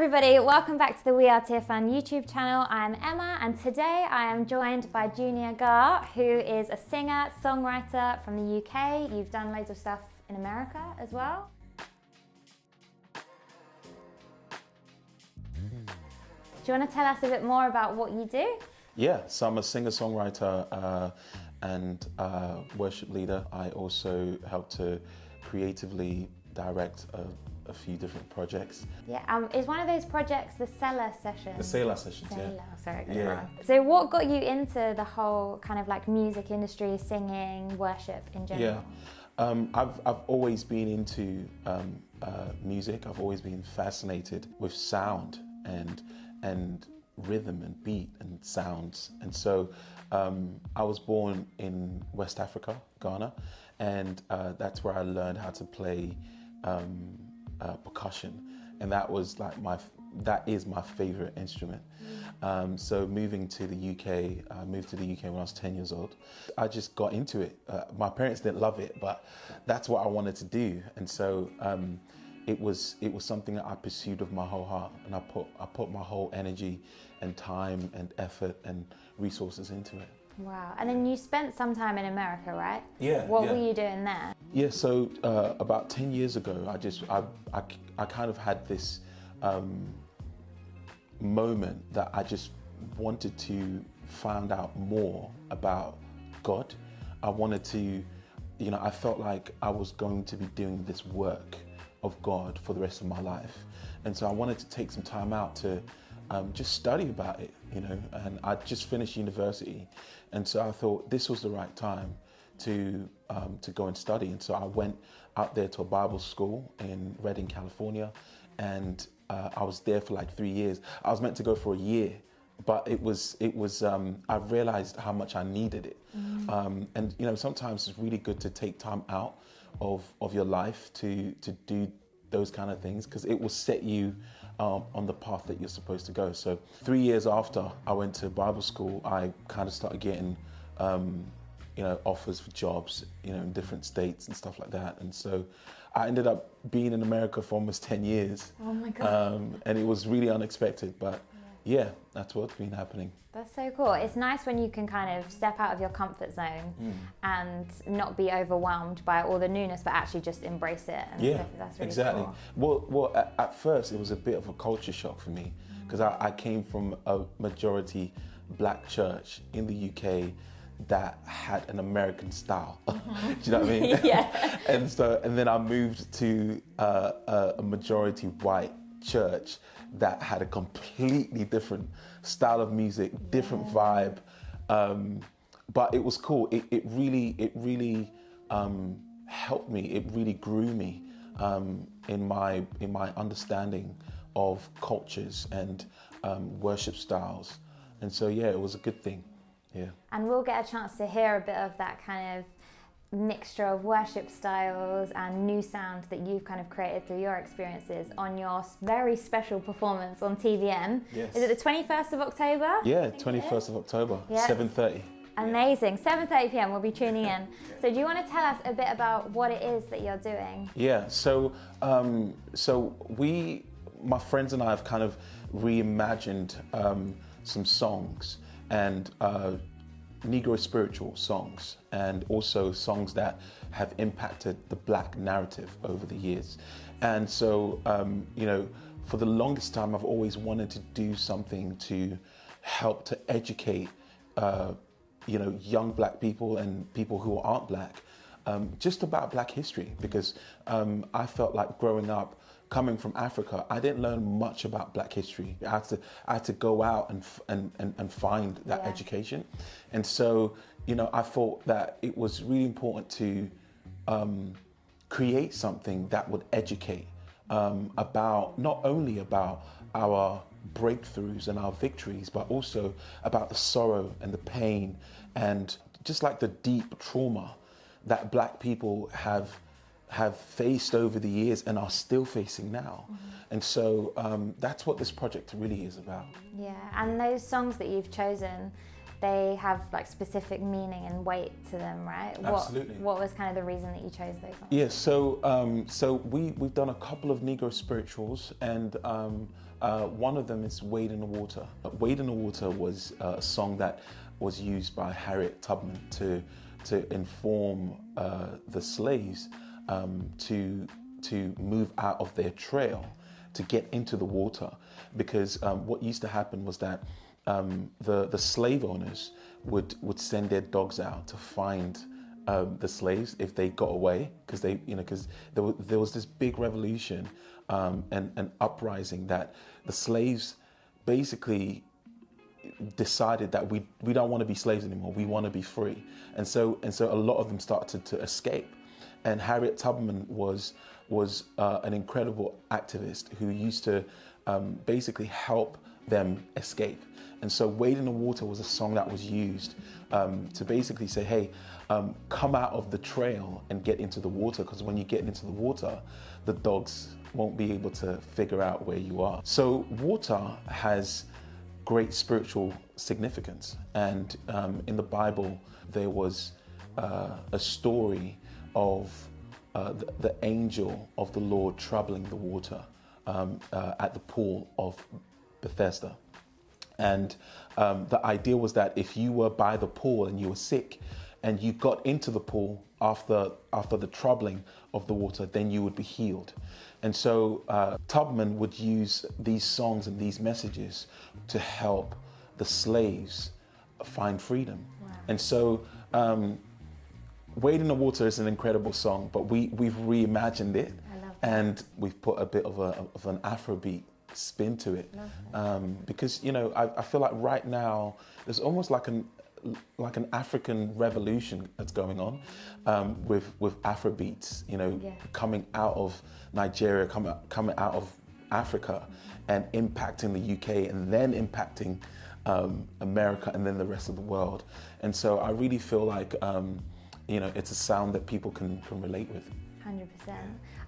everybody, welcome back to the We Are Tearfund YouTube channel. I'm Emma and today I am joined by Junior Garr, who is a singer, songwriter from the UK. You've done loads of stuff in America as well. Do you want to tell us a bit more about what you do? Yeah, so I'm a singer-songwriter and worship leader. I also help to creatively direct a few different projects. Yeah, is one of those projects the Cellar Sessions? The Cellar Sessions, Cellar, yeah. Sorry, got it Yeah. wrong. So what got you into the whole kind of like music industry, singing, worship in general? Yeah, I've always been into music. I've always been fascinated with sound and rhythm and beat and sounds. And so I was born in West Africa, Ghana, and that's where I learned how to play percussion, and that is my favorite instrument. So moving to the UK, I moved to the UK when I was 10 years old. I just got into it. My parents didn't love it, but that's what I wanted to do, and so it was something that I pursued with my whole heart, and I put my whole energy and time and effort and resources into it. Wow, and then you spent some time in America, right? Yeah. What were you doing there? Yeah, so about 10 years ago, I kind of had this moment that I just wanted to find out more about God. I wanted to, I felt like I was going to be doing this work of God for the rest of my life. And so I wanted to take some time out to just study about it, and I just finished university. And so I thought this was the right time to go and study. And so I went out there to a Bible school in Redding, California, and I was there for like 3 years. I was meant to go for a year, but it was I realized how much I needed it. And sometimes it's really good to take time out of your life to do those kind of things, because it will set you on the path that you're supposed to go. So 3 years after I went to Bible school, I kind of started getting offers for jobs, in different states and stuff like that. And so I ended up being in America for almost 10 years. Oh my God. And it was really unexpected, but yeah, that's what's been happening. That's so cool. It's nice when you can kind of step out of your comfort zone and not be overwhelmed by all the newness, but actually just embrace it. And Yeah, that's really exactly. Cool. Well, at first it was a bit of a culture shock for me, because I came from a majority black church in the UK that had an American style. Do you know what I mean? Yeah. And then I moved to a majority white church that had a completely different style of music, different vibe, but it was cool. It really helped me. It really grew me in my understanding of cultures and worship styles, and so yeah, it was a good thing. Yeah. And we'll get a chance to hear a bit of that kind of mixture of worship styles and new sound that you've kind of created through your experiences on your very special performance on TVN. Yes. Is it the 21st of October? Yeah, 21st of October, 7:30. Amazing, 7:30 p.m. we'll be tuning in. So do you want to tell us a bit about what it is that you're doing? Yeah, so my friends and I have kind of reimagined some songs, and Negro spiritual songs, and also songs that have impacted the black narrative over the years. And so, for the longest time, I've always wanted to do something to help to educate, young black people and people who aren't black, just about black history, because I felt like growing up, coming from Africa, I didn't learn much about black history. I had to go out and find that education. And so, I thought that it was really important to create something that would educate about, not only about our breakthroughs and our victories, but also about the sorrow and the pain and just like the deep trauma that black people have faced over the years and are still facing now. And so that's what this project really is about. Yeah, and those songs that you've chosen, they have like specific meaning and weight to them, right? Absolutely. What was kind of the reason that you chose those songs? Yeah, so we've done a couple of Negro spirituals, and one of them is Wade in the Water. Wade in the Water was a song that was used by Harriet Tubman to inform the slaves to move out of their trail to get into the water, because what used to happen was that the slave owners would send their dogs out to find the slaves if they got away, because there was this big revolution and uprising that the slaves basically decided that we don't want to be slaves anymore, we want to be free, and so a lot of them started to escape. And Harriet Tubman was an incredible activist who used to basically help them escape. And so Wade in the Water was a song that was used to basically say, hey, come out of the trail and get into the water, because when you get into the water, the dogs won't be able to figure out where you are. So water has great spiritual significance. And in the Bible, there was a story of the angel of the Lord troubling the water at the pool of Bethesda. And the idea was that if you were by the pool and you were sick and you got into the pool after the troubling of the water, then you would be healed. And so Tubman would use these songs and these messages to help the slaves find freedom. Wow. And so Wade in the Water is an incredible song, but we've reimagined it, and we've put a bit of an Afrobeat spin to it, because I feel like right now there's almost like an African revolution that's going on with Afrobeats, coming out of Nigeria, coming out of Africa, and impacting the UK, and then impacting America, and then the rest of the world. And so I really feel like it's a sound that people can relate with. 100%.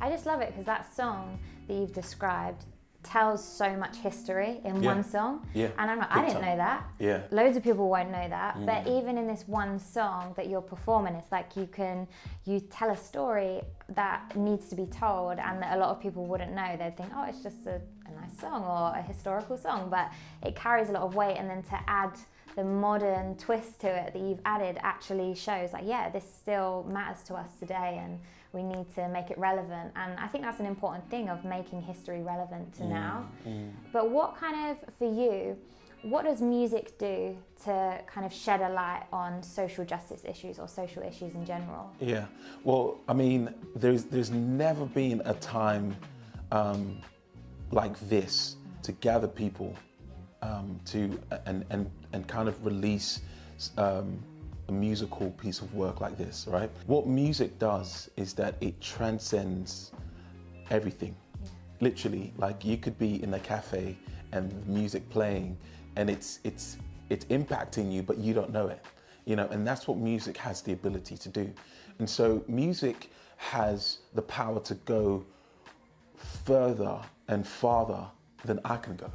I just love it because that song that you've described tells so much history in one song. Yeah. And I'm like, I didn't know that. Yeah. Loads of people won't know that. But even in this one song that you're performing, it's like you tell a story that needs to be told and that a lot of people wouldn't know. They'd think, oh, it's just a nice song or a historical song, but it carries a lot of weight, and then to add the modern twist to it that you've added actually shows like, yeah, this still matters to us today, and we need to make it relevant. And I think that's an important thing of making history relevant to now. But what does music do to kind of shed a light on social justice issues or social issues in general? Yeah, well, I mean, there's never been a time like this to gather people and kind of release a musical piece of work like this, right? What music does is that it transcends everything. Literally, like you could be in a cafe and music playing, and it's impacting you, but you don't know it, and that's what music has the ability to do. And so music has the power to go further and farther than I can go.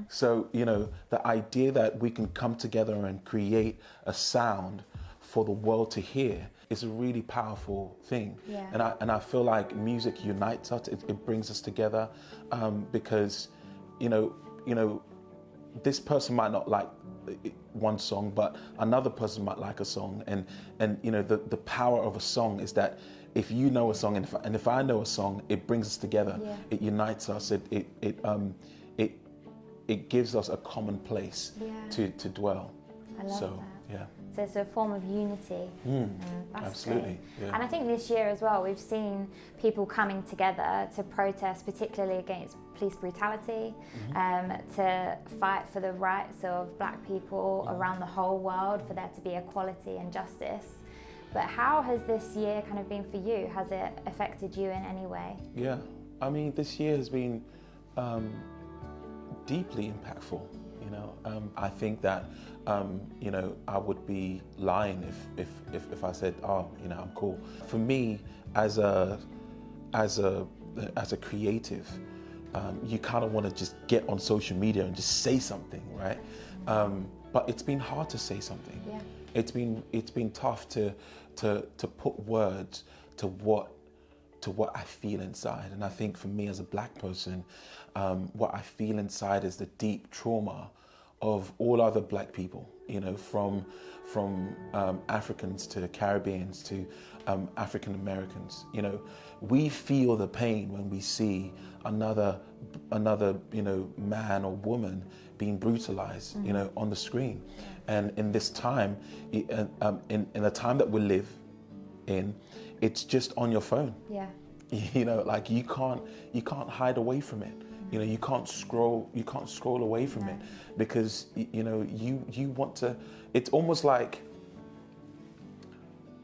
So, the idea that we can come together and create a sound for the world to hear is a really powerful thing. Yeah. And I feel like music unites us, it brings us together, because, this person might not like one song, but another person might like a song. And the power of a song is that if you know a song and if I know a song, it brings us together. Yeah. It unites us. It gives us a common place to dwell. I love that. Yeah. So it's a form of unity. That's absolutely. Great. Yeah. And I think this year as well, we've seen people coming together to protest, particularly against police brutality, to fight for the rights of Black people around the whole world, for there to be equality and justice. But how has this year kind of been for you? Has it affected you in any way? Yeah, I mean, this year has been deeply impactful. I think that I would be lying if I said, oh, I'm cool. For me, as a creative, you kind of want to just get on social media and just say something, right? but it's been hard to say something. Yeah. It's been tough to put words to what I feel inside. And I think for me as a black person, what I feel inside is the deep trauma of all other black people, you know, from Africans to Caribbeans to African Americans. You know, we feel the pain when we see another you know, man or woman being brutalized, you know, on the screen. And in this time, in the time that we live in, it's just on your phone. Yeah. You know, like you can't hide away from it. You know, you can't scroll away from it, because you know, you want to. It's almost like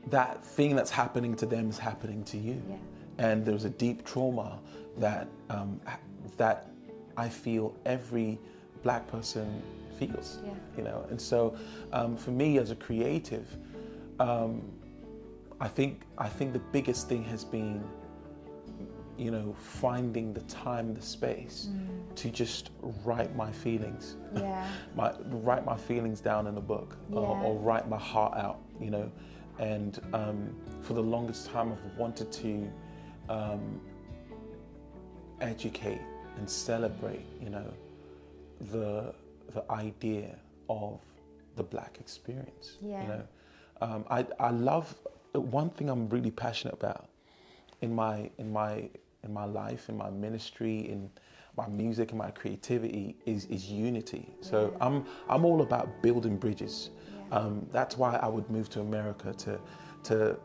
that thing that's happening to them is happening to you. Yeah. And there's a deep trauma that that I feel every black person feels. Yeah. You know, and so for me as a creative, I think the biggest thing has been, you know, finding the time, the space to just write my feelings. Yeah. Write my feelings down in a book, or write my heart out, you know. And for the longest time, I've wanted to educate and celebrate, you know, the idea of the black experience. Yeah. You know, I love, one thing I'm really passionate about in my life, in my ministry, in my music, and my creativity is unity. So I'm all about building bridges. That's why I would move to America to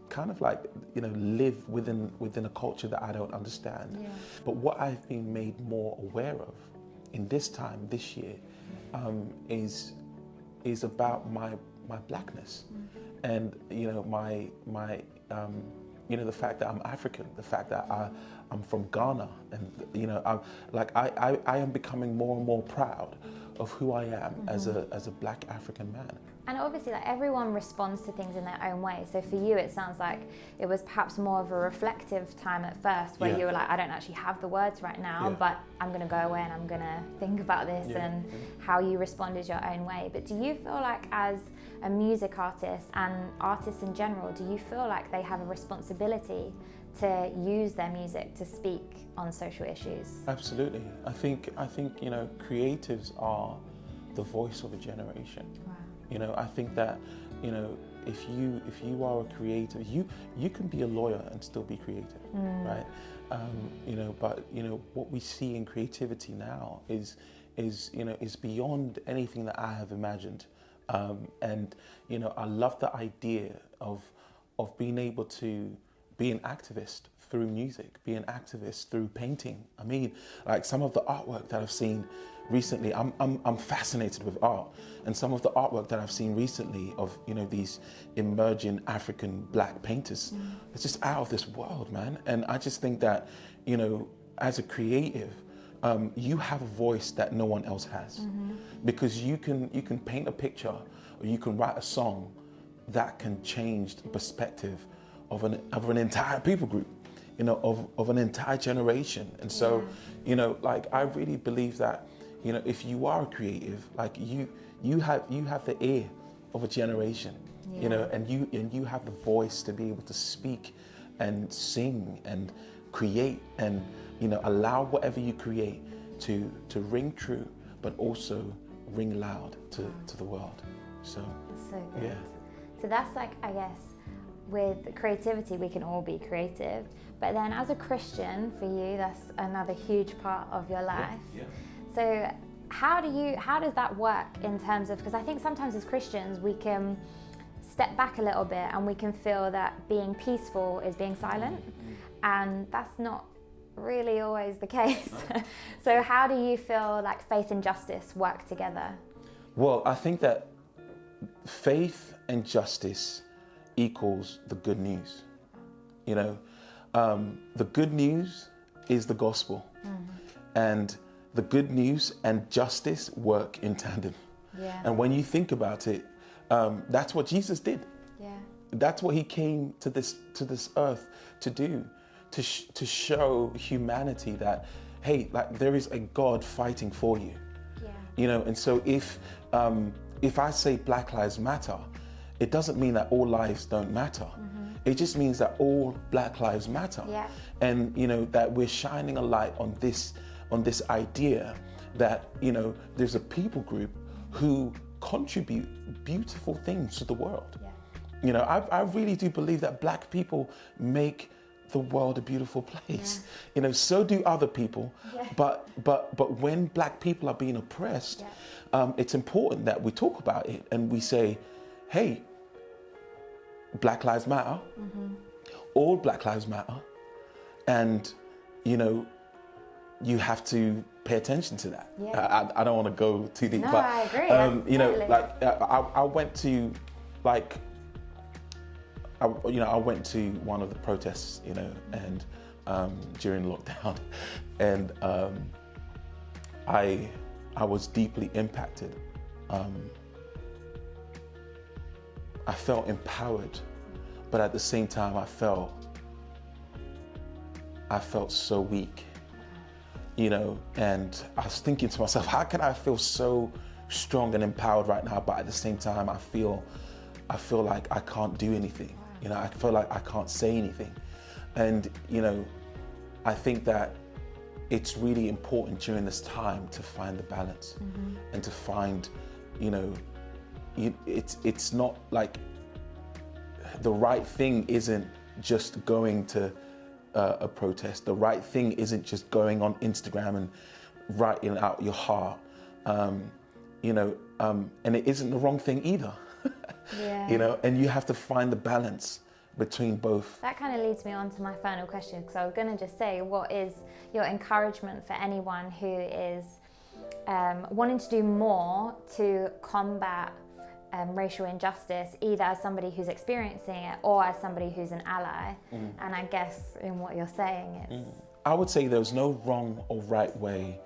kind of like, you know, live within a culture that I don't understand. Yeah. But what I've been made more aware of in this time, this year, is about my blackness, and you know, my you know, the fact that I'm African, the fact that I'm from Ghana, and you know, I am becoming more and more proud of who I am as a black African man. And obviously, like, everyone responds to things in their own way. So for you, it sounds like it was perhaps more of a reflective time at first, where you were like, I don't actually have the words right now, but I'm going to go away and I'm going to think about this, and how you responded your own way. But do you feel like, as a music artist and artists in general, do you feel like they have a responsibility to use their music to speak on social issues? Absolutely. I think you know, creatives are the voice of a generation. Wow. You know, I think that, you know, if you are a creative, you can be a lawyer and still be creative, right? You know, but you know, what we see in creativity now is you know, is beyond anything that I have imagined. And you know, I love the idea of being able to be an activist through music, be an activist through painting. I mean, like some of the artwork that I've seen recently, I'm fascinated with art, and some of the artwork that I've seen recently of, you know, these emerging African black painters, it's just out of this world, man. And I just think that, you know, as a creative, you have a voice that no one else has, because you can paint a picture, or you can write a song that can change the perspective of an entire people group, you know, of an entire generation. And so, you know, like, I really believe that, you know, if you are a creative, like you have the ear of a generation, you know, and you have the voice to be able to speak and sing and create, and you know, allow whatever you create to ring true, but also ring loud to the world. So good. Yeah. So that's like, I guess, with creativity, we can all be creative, but then as a Christian, for you, that's another huge part of your life. Yeah. So how does that work in terms of, because I think sometimes as Christians we can step back a little bit and we can feel that being peaceful is being silent, and that's not really always the case. So how do you feel like faith and justice work together? Well, I think that faith and justice equals the good news. You know, the good news is the gospel, and the good news and justice work in tandem. Yeah. And when you think about it, that's what Jesus did. Yeah. That's what he came to this earth to do, to show humanity that, hey, like, there is a God fighting for you. Yeah. You know, and so if if I say Black Lives Matter, it doesn't mean that all lives don't matter. It just means that all Black lives matter. Yeah. And, you know, that we're shining a light on this idea that, you know, there's a people group who contribute beautiful things to the world. Yeah. You know, I really do believe that Black people make the world a beautiful place. Yeah. You know, so do other people. Yeah. But when Black people are being oppressed, it's important that we talk about it and we say, hey, Black Lives Matter. All Black Lives Matter. And, you know, you have to pay attention to that. Yeah. I don't want to go too deep, No, but I agree. you know, Totally. like I went to, like, I went to one of the protests, you know, and during lockdown, and I was deeply impacted. I felt empowered, but at the same time, I felt so weak, you know, and I was thinking to myself, how can I feel so strong and empowered right now, but at the same time, I feel like I can't do anything. You know, I feel like I can't say anything. And, you know, I think that it's really important during this time to find the balance and to find, you know, it's not like the right thing isn't just going to a protest. The right thing isn't just going on Instagram and writing out your heart, you know, and it isn't the wrong thing either. Yeah. You know, and you have to find the balance between both. That kind of leads me on to my final question, because I was going to just say, what is your encouragement for anyone who is wanting to do more to combat racial injustice, either as somebody who's experiencing it or as somebody who's an ally? And I guess in what you're saying, it's... I would say there's no wrong or right way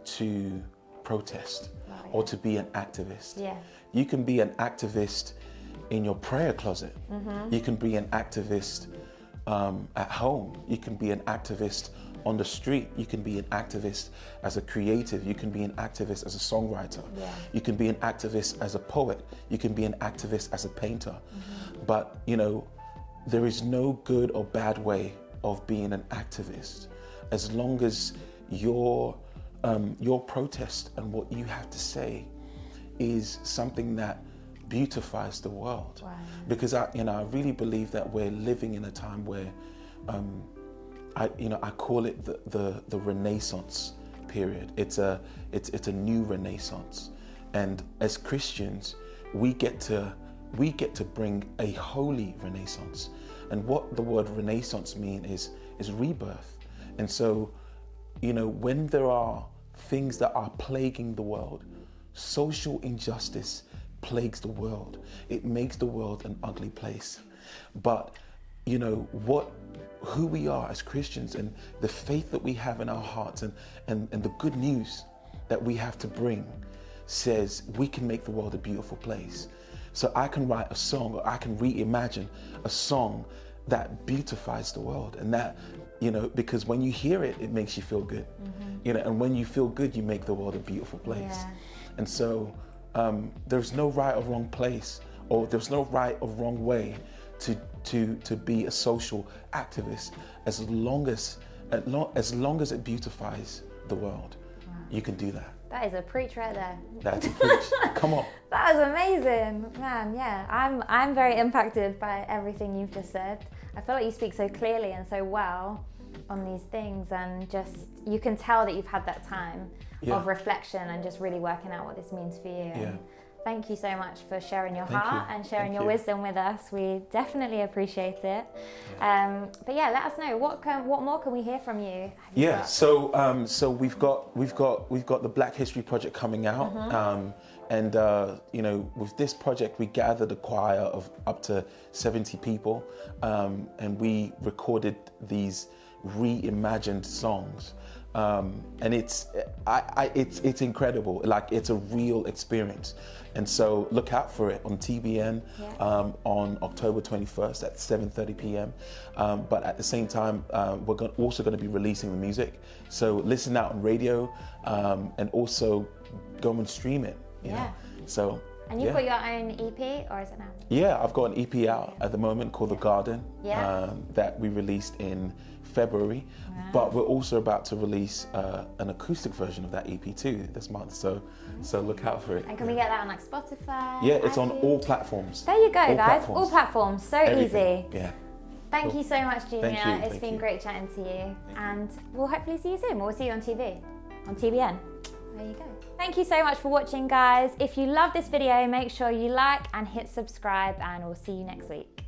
to protest or to be an activist. Yeah. You can be an activist in your prayer closet. You can be an activist at home. You can be an activist on the street. You can be an activist as a creative. You can be an activist as a songwriter. Yeah. You can be an activist as a poet. You can be an activist as a painter. But, you know, there is no good or bad way of being an activist, as long as your protest and what you have to say is something that beautifies the world. Wow. Because I really believe that we're living in a time where I call it the Renaissance period. It's a new Renaissance, and as Christians, we get to bring a holy Renaissance. And what the word Renaissance means is rebirth. And so, you know, when there are things that are plaguing the world, social injustice plagues the world. It makes the world an ugly place. But, you know, who we are as Christians and the faith that we have in our hearts and the good news that we have to bring says we can make the world a beautiful place. So I can write a song, or I can reimagine a song that beautifies the world, and that, you know, because when you hear it, it makes you feel good. You know, and when you feel good, you make the world a beautiful place. Yeah. And so there's no right or wrong place, or there's no right or wrong way to be a social activist, as long as it beautifies the world. Wow. You can do that. That is a preach right there. That's a preach. Come on. That is amazing, man. Yeah, I'm very impacted by everything you've just said. I feel like you speak so clearly and so well on these things, and just you can tell that you've had that time of reflection and just really working out what this means for you. Yeah. And thank you so much for sharing your Thank heart you. and sharing Thank your you. wisdom with us. We definitely appreciate it. But yeah, let us know what more can we hear from you? Yeah, so we've got the Black History Project coming out, and you know, with this project we gathered a choir of up to 70 people, and we recorded these reimagined songs, and it's incredible. Like, it's a real experience. And so look out for it on TBN on October 21st at 7:30 p.m. But at the same time, we're also going to be releasing the music. So listen out on radio, and also go and stream it. You know? So And you've got your own EP, or is it now? Yeah, I've got an EP out at the moment called The Garden that we released in February. Wow. But we're also about to release an acoustic version of that EP too this month. So look out for it. And can we get that on like Spotify? Yeah, it's on all platforms. There you go, all guys. Platforms. All platforms. So Everything. easy. Yeah. Thank you so much, Junior. It's been you. great chatting to you. And we'll hopefully see you soon. We'll see you on TV, on TBN. There you go. Thank you so much for watching, guys. If you love this video, make sure you like and hit subscribe, and we'll see you next week.